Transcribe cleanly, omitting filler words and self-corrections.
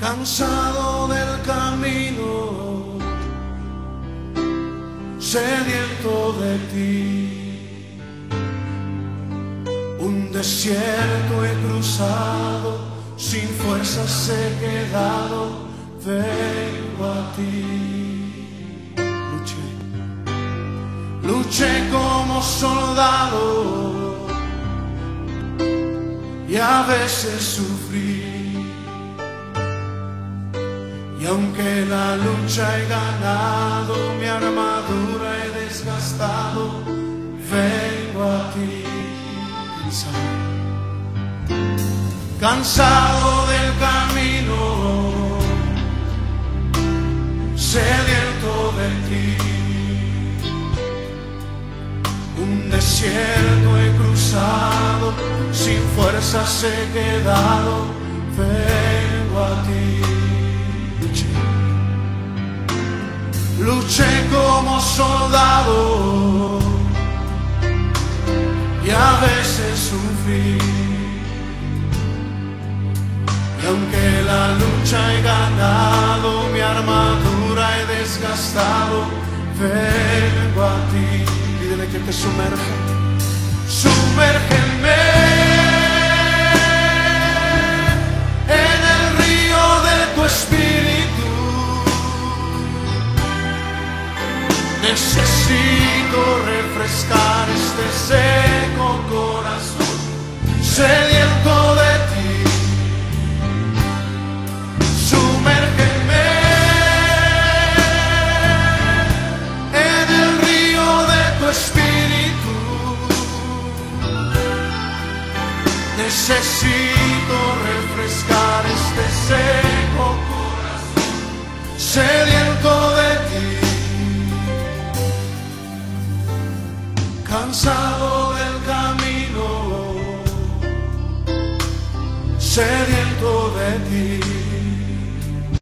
cansado del camino, sediento de ti. Un desierto he cruzado, sin fuerzas he quedado, vengo a ti. Luché como soldado y a veces sufrí. Y aunque la lucha he ganado, mi armadura he desgastado, vengo a ti. Cansado del camino, sediento de ti. Un desierto he cruzado, sin fuerzas he quedado, vengo a ti. Luché como soldado y a veces sufrí. Y aunque la lucha he ganado, mi armadura he desgastado, vengo a ti. Pídele que te sumerja. Sumérgeme en el río de tu espíritu. Necesito refrescar este seco corazón, sediento de ti. Sumérgeme en el río de tu espíritu. Necesito refrescar este seco corazón, sediento de ti. Cansado del camino, sediento de ti.